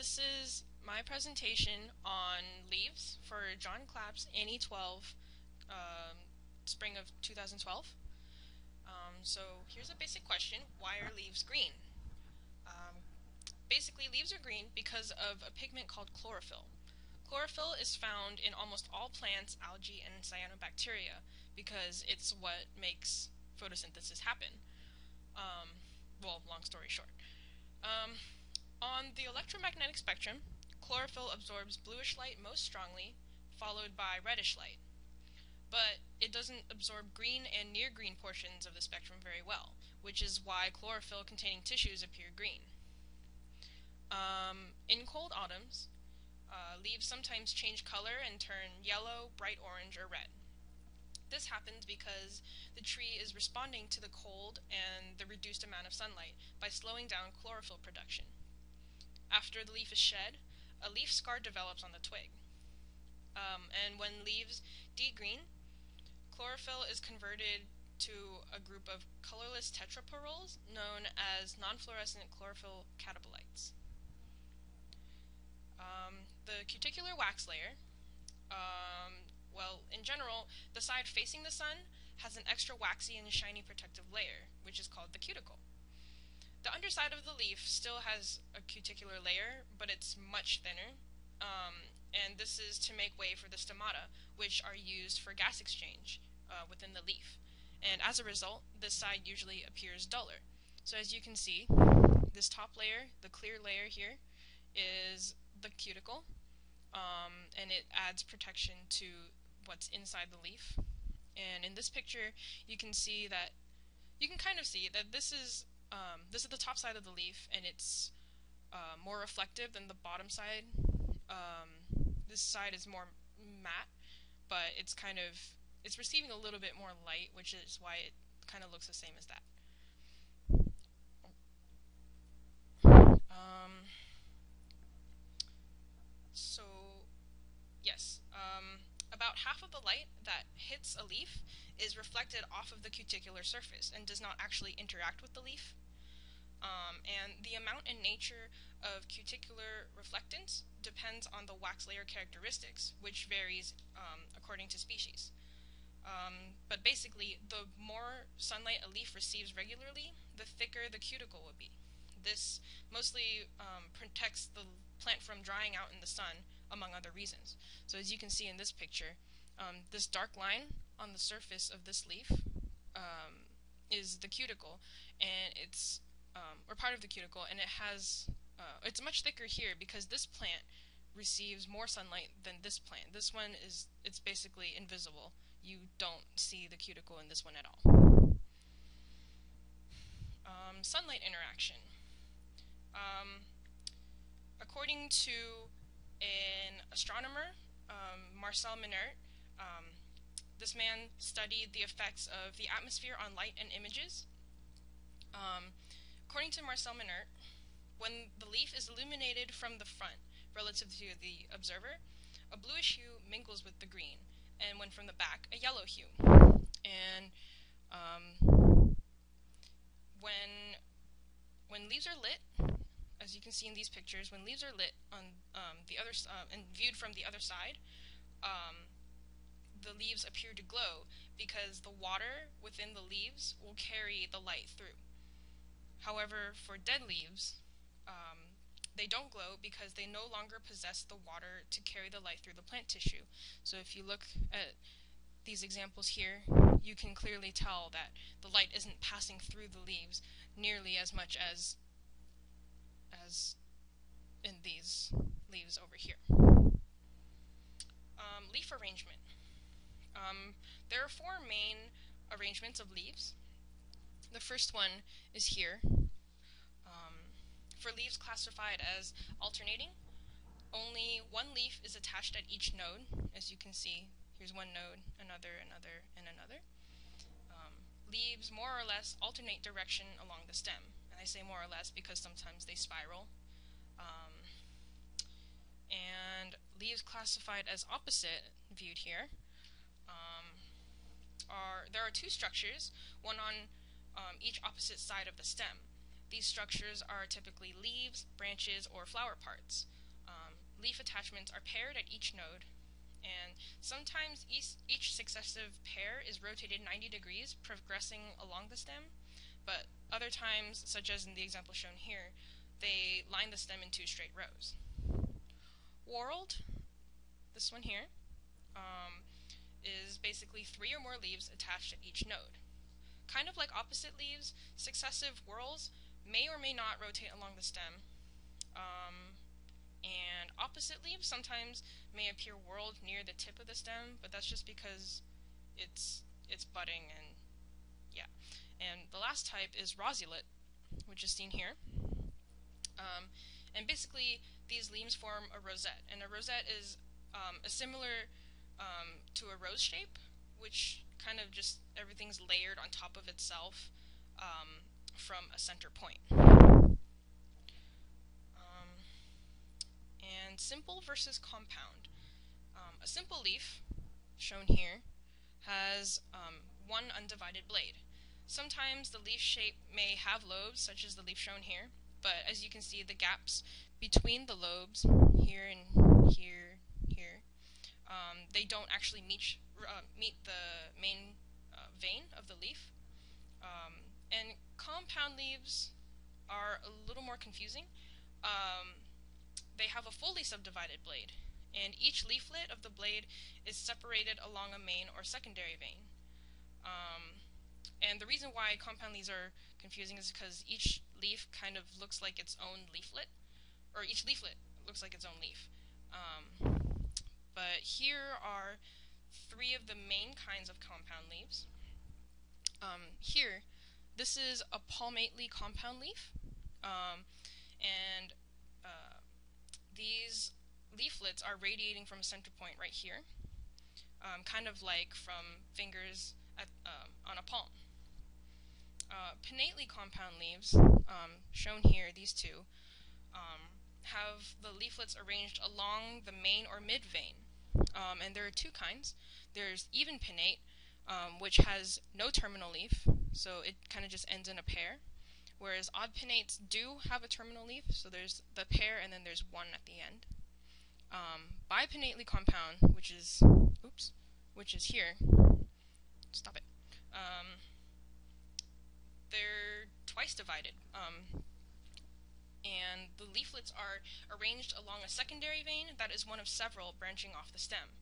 this is my presentation on leaves for John Clapp's Annie 12, spring of 2012. So here's a basic question: why are leaves green? Basically, leaves are green because of a pigment called chlorophyll. Chlorophyll is found in almost all plants, algae, and cyanobacteria because it's what makes photosynthesis happen. Well, long story short. On the electromagnetic spectrum, chlorophyll absorbs bluish light most strongly, followed by reddish light. But it doesn't absorb green and near green portions of the spectrum very well, which is why chlorophyll containing tissues appear green. In cold autumns, leaves sometimes change color and turn yellow, bright orange, or red. This happens because the tree is responding to the cold and the reduced amount of sunlight by slowing down chlorophyll production. After the leaf is shed, a leaf scar develops on the twig. And when leaves degreen, chlorophyll is converted to a group of colorless tetraperols known as non-fluorescent chlorophyll catabolites. The cuticular wax layer, well, in general, the side facing the sun has an extra waxy and shiny protective layer, which is called the cuticle. The underside of the leaf still has a cuticular layer, but it's much thinner, and this is to make way for the stomata, which are used for gas exchange within the leaf. And as a result, this side usually appears duller. So as you can see, this top layer, the clear layer here, is the cuticle, and it adds protection to what's inside the leaf. And in this picture, you can see that, you can kind of see that this is the top side of the leaf, and it's more reflective than the bottom side. This side is more matte, but it's receiving a little bit more light, which is why it kind of looks the same as that. So, yes, about half of the light that hits a leaf is reflected off of the cuticular surface and does not actually interact with the leaf. And the amount and nature of cuticular reflectance depends on the wax layer characteristics, which varies according to species. But basically, the more sunlight a leaf receives regularly, the thicker the cuticle will be. This mostly protects the plant from drying out in the sun, among other reasons. So as you can see in this picture, this dark line on the surface of this leaf is the cuticle, and it's or part of the cuticle, and it's much thicker here because this plant receives more sunlight than this plant. This one it's basically invisible. You don't see the cuticle in this one at all. Sunlight interaction. According to an astronomer, Marcel Minnaert, this man studied the effects of the atmosphere on light and images. According to Marcel Minnaert, when the leaf is illuminated from the front relative to the observer, a bluish hue mingles with the green, and when from the back, a yellow hue. And when leaves are lit, as you can see in these pictures, when leaves are lit on the other and viewed from the other side, the leaves appear to glow because the water within the leaves will carry the light through. However, for dead leaves, they don't glow because they no longer possess the water to carry the light through the plant tissue. So if you look at these examples here, you can clearly tell that the light isn't passing through the leaves nearly as much as in these leaves over here. Leaf arrangement. There are four main arrangements of leaves. The first one is here. For leaves classified as alternating, only one leaf is attached at each node. As you can see, here's one node, another, another, and another. Leaves more or less alternate direction along the stem. And I say more or less because sometimes they spiral. And leaves classified as opposite, viewed here, there are two structures, one on each opposite side of the stem. These structures are typically leaves, branches, or flower parts. Leaf attachments are paired at each node, and sometimes each successive pair is rotated 90 degrees, progressing along the stem, but other times, such as in the example shown here, they line the stem in 2 straight rows. Whorled, this one here, is basically 3 or more leaves attached at each node. Kind of like opposite leaves, successive whorls may or may not rotate along the stem, and opposite leaves sometimes may appear whorled near the tip of the stem, but that's just because it's budding, and yeah. And the last type is rosulate, which is seen here. And basically, these leaves form a rosette, and a rosette is a similar to a rose shape, which kind of just everything's layered on top of itself from a center point. And simple versus compound. A simple leaf, shown here, has one undivided blade. Sometimes the leaf shape may have lobes, such as the leaf shown here, but as you can see, the gaps between the lobes, here and here, they don't actually meet the main vein of the leaf. And compound leaves are a little more confusing. They have a fully subdivided blade, and each leaflet of the blade is separated along a main or secondary vein. And the reason why compound leaves are confusing is because each leaf kind of looks like its own leaflet, or each leaflet looks like its own leaf. But here are 3 of the main kinds of compound leaves. Here, this is a palmately compound leaf, and these leaflets are radiating from a center point right here, kind of like from fingers on a palm. Pinnately compound leaves, shown here, these 2, have the leaflets arranged along the main or mid vein. And there are 2 kinds. There's even pinnate, which has no terminal leaf, so it kind of just ends in a pair, whereas odd pinnates do have a terminal leaf, so there's the pair and then there's one at the end. Bipinnately compound, which is here. Stop it. They're twice divided, and the leaflets are arranged along a secondary vein that is one of several branching off the stem.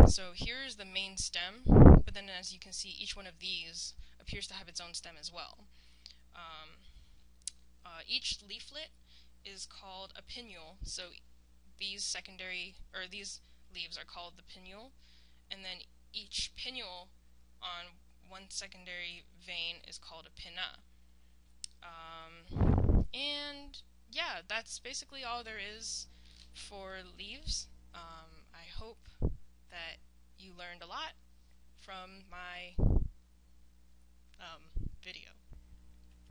So here's the main stem, but then as you can see, each one of these appears to have its own stem as well. Each leaflet is called a pinnule, so these leaves are called the pinnule, and then each pinnule on one secondary vein is called a pinna. And yeah, that's basically all there is for leaves. I hope that you learned a lot from my